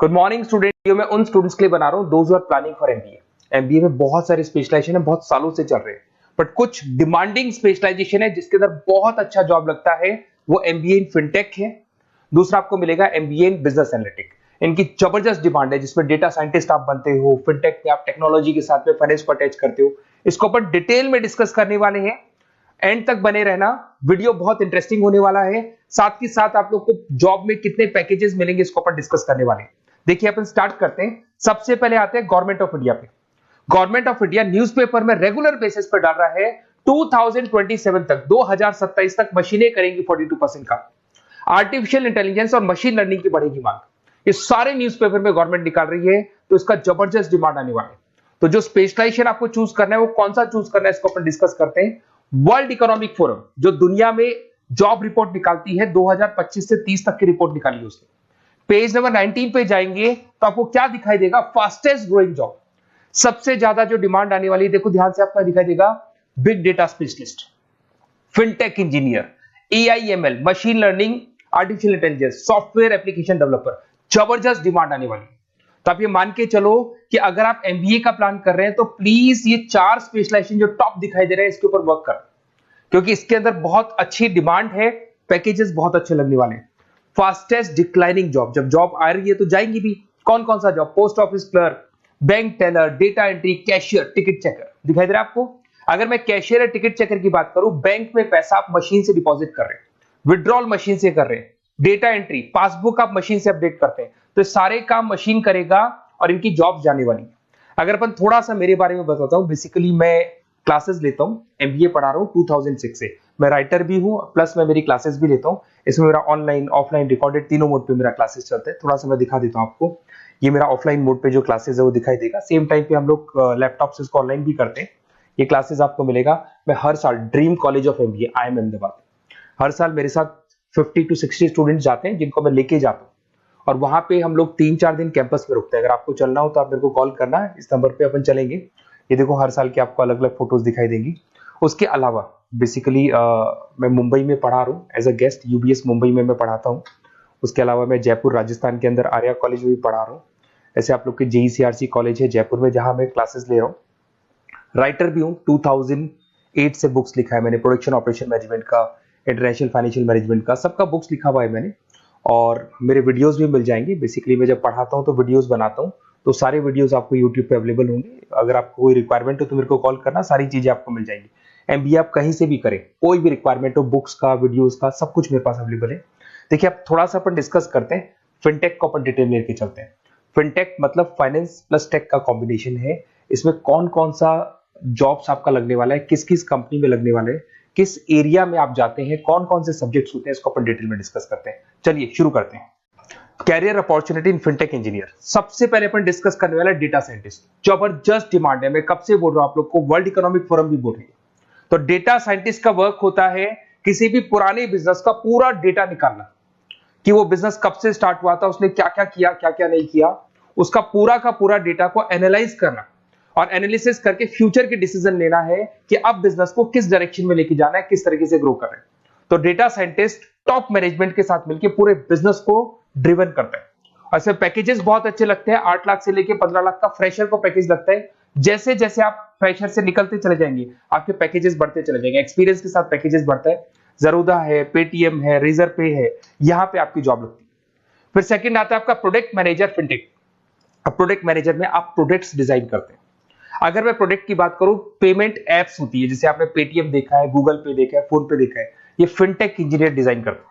Good morning student. Video मैं उन students के लिए बना रहा हूं those who are planning for MBA. MBA में बहुत सारे स्पेशलाइजेशन है, बहुत सालों से चल रहे हैं, बट कुछ डिमांडिंग स्पेशलाइजेशन है जिसके अंदर बहुत अच्छा जॉब लगता है, वो एमबीए इन फिनटेक है। दूसरा आपको मिलेगा एमबीए इन बिजनेस एनालिटिक। इनकी जबरदस्त डिमांड है, जिसमें डेटा साइंटिस्ट आप बनते हो, फिनटेक में आप टेक्नोलॉजी के साथ में फाइनेंस को अटैच करते हो। इसको अपन डिटेल में डिस्कस करने वाले हैं, एंड तक बने रहना, वीडियो बहुत इंटरेस्टिंग होने वाला है। साथ ही साथ आप लोग को जॉब में कितने पैकेजेस मिलेंगे इसको अपन डिस्कस करने वाले हैं। देखिए अपन स्टार्ट करते हैं। सबसे पहले आते हैं गवर्नमेंट ऑफ इंडिया पे। गवर्नमेंट ऑफ इंडिया न्यूज़पेपर में रेगुलर बेसिस पर डाल रहा है 2027 तक, 2027 तक मशीनें करेंगी 42% का। आर्टिफिशियल इंटेलिजेंस और मशीन लर्निंग की बढ़ेगी मांग। ये सारे न्यूज़पेपर में गवर्नमेंट निकाल रही है, तो इसका जबरदस्त डिमांड आने वाला है। तो जो स्पेशलाइजेशन आपको चूज करना है वो कौन सा चूज करना है इसको अपन डिस्कस करते हैं। वर्ल्ड इकोनॉमिक फोरम जो दुनिया में जॉब रिपोर्ट निकालती है, 2025 से 30 तक की रिपोर्ट निकाली है उसने। पेज नंबर 19 पे जाएंगे तो आपको क्या दिखाई देगा, फास्टेस्ट ग्रोइंग जॉब, सबसे ज्यादा जो डिमांड आने वाली है, देखो ध्यान से आपका दिखाई देगा, big data specialist, fintech engineer, AIML, machine learning, artificial intelligence, software application developer, जबरदस्त डिमांड आने वाली है। तो आप ये मान के चलो कि अगर आप एमबीए का प्लान कर रहे हैं तो प्लीज ये 4 स्पेशलाइजेशन जो टॉप दिखाई दे रहे हैं इसके ऊपर वर्क कर, क्योंकि इसके अंदर बहुत अच्छी डिमांड है, पैकेजेस बहुत अच्छे लगने वाले हैं। फास्टेस्ट डिक्लाइनिंग जॉब, जब जॉब आ रही है तो जाएंगी भी। कौन कौन सा job, post office clerk, bank teller, data entry, cashier, ticket checker, दिखाई दे रहा है आपको। अगर मैं कैशियर या टिकट चेकर की बात करूं, बैंक में पैसा आप मशीन से डिपॉजिट कर रहे हैं, विड्रॉल मशीन से कर रहे हैं, डेटा एंट्री, पासबुक आप मशीन से अपडेट करते हैं, तो सारे काम मशीन करेगा और इनकी जॉब जाने वाली है। अगर अपन थोड़ा सा मेरे बारे में बताता हूं, बेसिकली मैं क्लासेस लेता हूं, एमबीए पढ़ा रहा हूं 2006 से। मैं राइटर भी हूं, प्लस मैं मेरी क्लासेस भी लेता हूं। इसमें मेरा ऑनलाइन, ऑफलाइन, रिकॉर्डेड तीनों मोड पे मेरा क्लासेस चलते हैं। थोड़ा सा मैं दिखा देता हूं आपको। ये मेरा ऑफलाइन मोड पे जो क्लासेस है वो दिखाई देगा। सेम टाइम पे हम लोग लैपटॉप से इसको ऑनलाइन भी करते हैं। ये क्लासेस आपको मिलेगा। मैं हर साल dream college of MBA IIM Ahmedabad, हर साल मेरे साथ 50 to 60 स्टूडेंट्स जाते हैं, जिनको मैं लेके जाता हूँ, और वहां पे हम लोग 3-4 दिन कैंपस में रुकते हैं। अगर आपको चलना हो तो आप मेरे को कॉल करना है, इस नंबर पे अपन चलेंगे। ये देखो हर साल की आपको अलग अलग फोटोज दिखाई देंगी। उसके अलावा बेसिकली मैं मुंबई में पढ़ा रहा हूँ as a guest, UBS Mumbai में मैं पढ़ाता हूँ। उसके अलावा मैं जयपुर राजस्थान के अंदर आर्या कॉलेज में भी पढ़ा रहा हूँ। ऐसे आप लोग के JECRC कॉलेज है जयपुर में, जहां मैं क्लासेस ले रहा हूँ। राइटर भी हूँ, 2008 से बुक्स लिखा है मैंने, प्रोडक्शन ऑपरेशन मैनेजमेंट का, इंटरनेशनल फाइनेंशियल मैनेजमेंट का, सबका बुक्स लिखा हुआ है मैंने। और मेरे वीडियोस भी मिल जाएंगे। बेसिकली मैं जब पढ़ाता हूँ तो वीडियोस बनाता हूँ, तो सारे वीडियोस आपको यूट्यूब पे अवेलेबल होंगे। अगर आपको कोई रिक्वायरमेंट हो तो मेरे को कॉल करना, सारी चीजें आपको मिल जाएंगी। एमबीए आप कहीं से भी करें, कोई भी रिक्वायरमेंट हो, बुक्स का, वीडियोस का, सब कुछ मेरे पास अवेलेबल है। देखिए अब थोड़ा सा अपन डिस्कस करते हैं, फिनटेक को अपन डिटेल में लेके चलते हैं। फिनटेक मतलब फाइनेंस प्लस टेक का कॉम्बिनेशन है। इसमें कौन कौन सा जॉब्स आपका लगने वाला है, किस किस कंपनी में लगने वाले हैं, किस एरिया में आप जाते हैं, कौन कौन से सब्जेक्ट्स होते हैं, इसको अपन डिटेल में डिस्कस करते हैं। चलिए शुरू करते हैं। Career opportunity in fintech engineer. सबसे पहले अपन डिस्कस करने वाला है डेटा साइंटिस्ट। जबरदस्त डिमांड है, मैं कब से बोल रहा हूं आप लोग को, वर्ल्ड इकोनॉमिक फोरम भी बोल रही है। तो डेटा साइंटिस्ट का वर्क होता है किसी भी पुराने बिजनेस का पूरा डेटा निकालना, कि वो बिजनेस कब से स्टार्ट हुआ था, उसने क्या क्या किया, क्या क्या नहीं किया, उसका पूरा का पूरा डेटा को एनालाइज करना और एनालिसिस करके फ्यूचर के डिसीजन लेना है कि अब बिजनेस को किस डायरेक्शन में लेके जाना है, किस तरीके से ग्रो करना है। तो डेटा साइंटिस्ट टॉप मैनेजमेंट के साथ मिलकर पूरे बिजनेस को ड्रिवन करता है। ऐसे पैकेजेस बहुत अच्छे लगते हैं, 8 लाख से लेके 15 लाख का फ्रेशर को पैकेज लगता है। जैसे जैसे आप फ्रेशर से निकलते चले जाएंगे, आपके पैकेजेस बढ़ते चले जाएंगे, एक्सपीरियंस के साथ पैकेजेस बढ़ता है। जरूदा है, पेटीएम है, रेजर पे है, यहां पे आपकी जॉब लगती है। फिर सेकंड आता है आपका प्रोडक्ट मैनेजर फिनटेक। अब प्रोडक्ट मैनेजर में आप प्रोडक्ट्स डिजाइन करते हैं। अगर मैं प्रोडक्ट की बात करूं, पेमेंट एप्स होती है, जैसे आपने पेटीएम देखा है, गूगल पे देखा है, फोन पे देखा है, ये फिनटेक इंजीनियर डिजाइन करते हैं।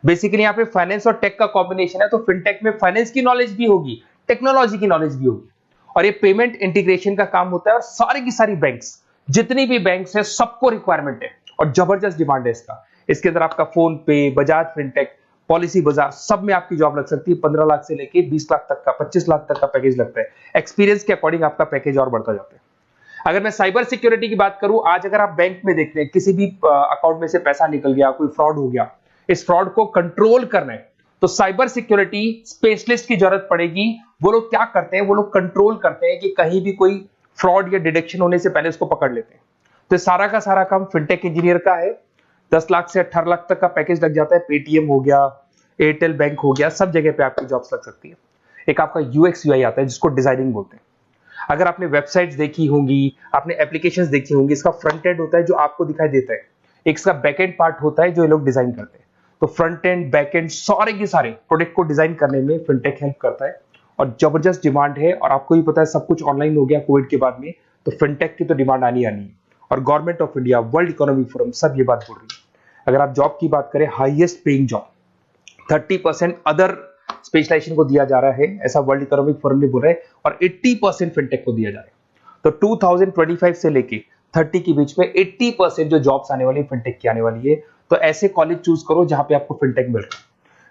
बेसिकली यहाँ पे फाइनेंस और टेक का कॉम्बिनेशन है, तो फिनटेक में फाइनेंस की नॉलेज भी होगी, टेक्नोलॉजी की नॉलेज भी होगी, और ये पेमेंट इंटीग्रेशन का काम होता है। और सारी की सारी बैंक्स, जितनी भी बैंक्स है, सबको रिक्वायरमेंट है और जबरदस्त डिमांड है इसका। इसके अंदर आपका फोन पे, बजाज फिनटेक, पॉलिसी बाजार, सब में आपकी जॉब लग सकती है। 15 लाख से लेके 20 लाख तक का, 25 लाख तक का पैकेज लगता है। एक्सपीरियंस के अकॉर्डिंग आपका पैकेज और बढ़ता जाता है। अगर मैं साइबर सिक्योरिटी की बात करूं, आज अगर आप बैंक में देखते हैं किसी भी अकाउंट में से पैसा निकल गया, कोई फ्रॉड हो गया, इस फ्रॉड को कंट्रोल करना है तो साइबर सिक्योरिटी स्पेशलिस्ट की जरूरत पड़ेगी। वो लोग क्या करते हैं, वो लोग कंट्रोल करते हैं कि कहीं भी कोई फ्रॉड या डिटेक्शन होने से पहले उसको पकड़ लेते हैं। तो सारा का सारा काम फिनटेक इंजीनियर का है। 10 लाख से 18 लाख तक का पैकेज लग जाता है। पेटीएम हो गया, एयरटेल बैंक हो गया, सब जगह पे आपकी जॉब्स लग सकती है। एक आपका यूएक्स यूआई आता है जिसको डिजाइनिंग बोलते हैं। अगर आपने वेबसाइट्स देखी होंगी, आपने एप्लीकेशंस देखी होंगी, इसका फ्रंट एंड होता है जो आपको दिखाई देता है, एक इसका बैक एंड पार्ट होता है जो ये लोग डिजाइन करते हैं। तो फ्रंट एंड बैक एंड सारे के सारे प्रोडक्ट को डिजाइन करने में फिनटेक हेल्प करता है और जबरदस्त डिमांड है। और आपको ही पता है सब कुछ ऑनलाइन हो गया कोविड के बाद में, तो फिनटेक की तो डिमांड आनी है। और government of India, world economic forum सब ये बात बोल रही है। अगर आप जॉब की बात करें, highest paying job 30% other specialization को दिया जा रहा है, ऐसा वर्ल्ड इकोनॉमिक फोरम ने बोला है, और 80% फिनटेक को दिया जा रहा है। तो 2025 से लेके 30 के बीच में 80% जो जॉब्स आने वाली है फिनटेक की आने वाली है। तो ऐसे कॉलेज चूज करो जहां पे आपको फिनटेक मिल रहा है।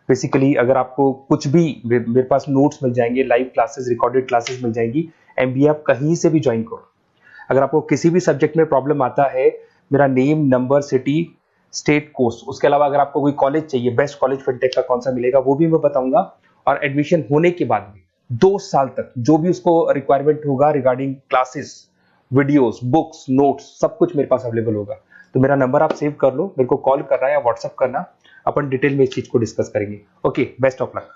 बेसिकली अगर आपको कुछ भी, मेरे पास नोट्स मिल जाएंगे, लाइव क्लासेस, रिकॉर्डेड क्लासेस मिल जाएंगी, एमबीए आप कहीं से भी ज्वाइन करो। अगर आपको किसी भी सब्जेक्ट में प्रॉब्लम आता है, मेरा name, number, city, state, course, उसके अलावा अगर आपको कोई कॉलेज चाहिए, बेस्ट कॉलेज फिनटेक का कौन सा मिलेगा वो भी मैं बताऊंगा। और एडमिशन होने के बाद भी 2 साल तक जो भी उसको रिक्वायरमेंट होगा regarding classes, videos, books, notes, सब कुछ मेरे पास अवेलेबल होगा। तो मेरा नंबर आप सेव कर लो, मेरे को कॉल करना या व्हाट्सएप करना, अपन डिटेल में इस चीज को डिस्कस करेंगे। Okay, best of luck.